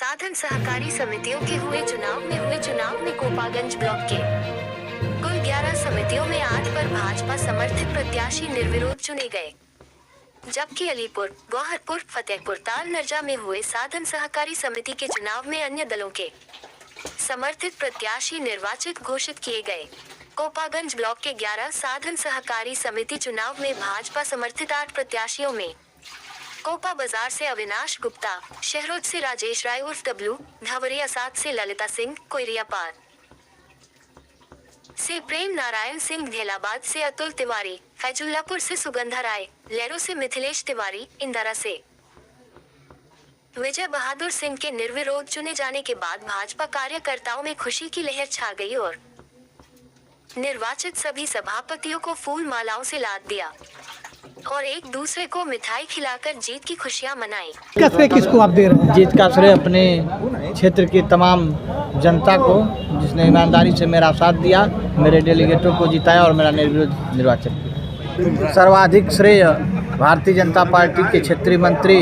साधन सहकारी समितियों के हुए चुनाव में कोपागंज ब्लॉक के कुल 11 समितियों में 8 पर भाजपा समर्थित प्रत्याशी निर्विरोध चुने गए, जबकि अलीपुर, गौहरपुर, फतेहपुर ताल नरजा में हुए साधन सहकारी समिति के चुनाव में अन्य दलों के समर्थित प्रत्याशी निर्वाचित घोषित किए गए। कोपागंज ब्लॉक के 11 साधन सहकारी समिति चुनाव में भाजपा समर्थित 8 प्रत्याशियों में कोपा बाजार से अविनाश गुप्ता, शहरोद से राजेश राय उर्फ डब्लू, धवरिया 7 से ललिता सिंह, कोइरियापार से प्रेम नारायण सिंह, धेलाबाद से अतुल तिवारी, फैजुल्लापुर से सुगंधा राय, लेरो से मिथिलेश तिवारी, इंदारा से विजय बहादुर सिंह के निर्विरोध चुने जाने के बाद भाजपा कार्यकर्ताओं में खुशी की लहर छा गई और निर्वाचित सभी सभापतियों को फूल मालाओं से लाद दिया और एक दूसरे को मिठाई खिलाकर जीत की खुशियां मनाई। का श्रेय किसको आप दे रहे हैं? जीत का श्रेय अपने क्षेत्र की तमाम जनता को, जिसने ईमानदारी से मेरा साथ दिया, मेरे डेलीगेटों को जिताया और मेरा निर्विरोध निर्वाचन किया। सर्वाधिक श्रेय भारतीय जनता पार्टी के क्षेत्रीय मंत्री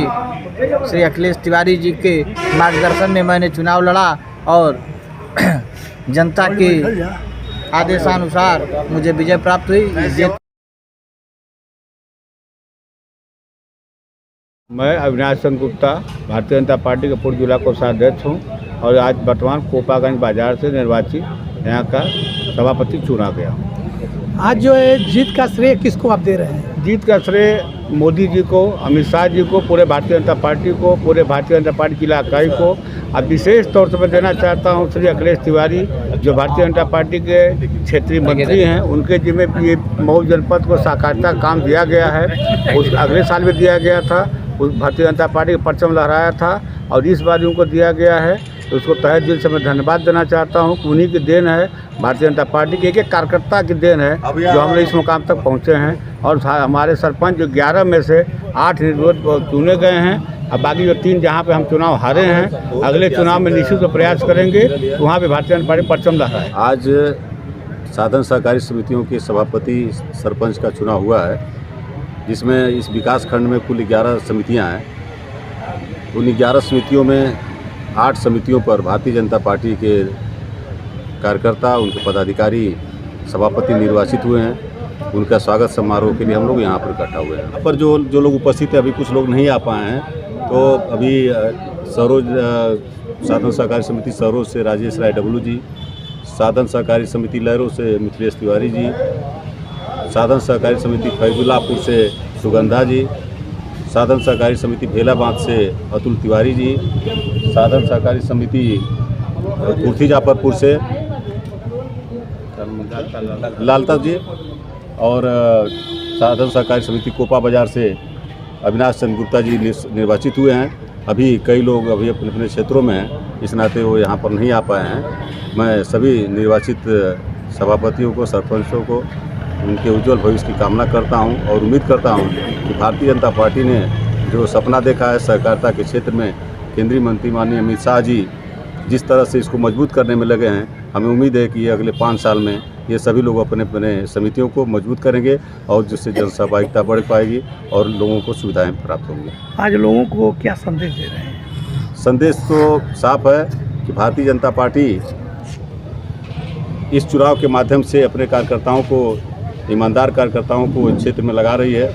श्री अखिलेश तिवारी जी के मार्गदर्शन में मैंने चुनाव लड़ा और जनता के आदेशानुसार मुझे विजय प्राप्त हुई। मैं अविनाश सिंह गुप्ता, भारतीय जनता पार्टी के पूर्व जिला कोषाध्यक्ष हूँ और आज वर्तमान कोपागंज बाजार से निर्वाचित यहाँ का सभापति चुना गया। आज जो है जीत का श्रेय किसको आप दे रहे हैं? जीत का श्रेय मोदी जी को, अमित शाह जी को, पूरे भारतीय जनता पार्टी को, पूरे भारतीय जनता पार्टी जिला इकाई को। अब विशेष तौर से मैं देना चाहता हूँ श्री अखिलेश तिवारी, जो भारतीय जनता पार्टी के क्षेत्रीय मंत्री हैं, उनके जिम्मे ये मऊ जनपद को सहकारिता काम दिया गया है। उस अगले साल भी दिया गया था, उस भारतीय जनता पार्टी का परचम लहराया था और इस बार उनको दिया गया है, तो उसको तहे दिल से मैं धन्यवाद देना चाहता हूँ। उन्हीं की देन है, भारतीय जनता पार्टी के एक कार्यकर्ता की देन है जो हम लोग इस मुकाम तक पहुँचे हैं। और हमारे सरपंच जो 11 में से 8 निर्विरोध चुने गए हैं, अब बाकी जो 3 जहाँ पे हम चुनाव हारे हैं, अगले चुनाव में निश्चित तो प्रयास करेंगे तो वहाँ पर भारतीय जनता पार्टी परचम लहराए। आज साधन सहकारी समितियों के सभापति सरपंच का चुनाव हुआ है, जिसमें इस विकास खंड में कुल 11 समितियां हैं। उन 11 समितियों में 8 समितियों पर भारतीय जनता पार्टी के कार्यकर्ता, उनके पदाधिकारी सभापति निर्वाचित हुए हैं। उनका स्वागत समारोह के लिए हम लोग यहाँ पर इकट्ठा हुए हैं। पर जो लोग उपस्थित हैं, अभी कुछ लोग नहीं आ पाए हैं, तो अभी सरोज साधन सहकारी समिति सरोज से राजेश राय डब्लू जी, साधन सहकारी समिति लहरों से मिथिलेश तिवारी जी, साधन सहकारी समिति फैजुल्लापुर से सुगंधा जी, साधन सहकारी समिति भेलाबाद से अतुल तिवारी जी, साधन सहकारी समिति कुर्थी जाफरपुर से लालता जी और साधन सहकारी समिति कोपा बाजार से अविनाश चंद्र गुप्ता जी निर्वाचित हुए हैं। अभी कई लोग अभी अपने अपने क्षेत्रों में हैं, इस नाते वो यहाँ पर नहीं आ पाए हैं। मैं सभी निर्वाचित सभापतियों को, सरपंचों को उनके उज्जवल भविष्य की कामना करता हूं और उम्मीद करता हूं कि भारतीय जनता पार्टी ने जो सपना देखा है सहकारिता के क्षेत्र में, केंद्रीय मंत्री माननीय अमित शाह जी जिस तरह से इसको मजबूत करने में लगे हैं, हमें उम्मीद है कि अगले 5 साल में ये सभी लोग अपने अपने समितियों को मजबूत करेंगे और जिससे जनसहभागिता बढ़ पाएगी और लोगों को सुविधाएँ प्राप्त होंगी। आज लोगों को क्या संदेश दे रहे हैं? संदेश तो साफ है कि भारतीय जनता पार्टी इस चुनाव के माध्यम से अपने कार्यकर्ताओं को, ईमानदार कार्यकर्ताओं को क्षेत्र में लगा रही है।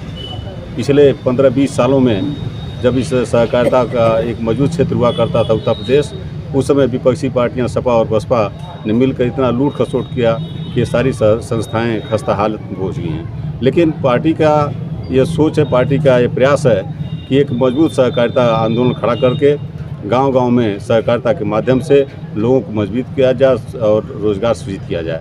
पिछले 15-20 सालों में जब इस सहकारिता का एक मजबूत क्षेत्र हुआ करता था उत्तर प्रदेश, उस समय विपक्षी पार्टियां सपा और बसपा ने मिलकर इतना लूट खसोट किया कि सारी संस्थाएं खस्ता हालत में पहुँच गई हैं। लेकिन पार्टी का ये सोच है, पार्टी का ये प्रयास है कि एक मजबूत सहकारिता आंदोलन खड़ा करके गांव-गांव में सहकारिता के माध्यम से लोगों को मजबूत किया जाए और रोजगार सृजित किया जाए।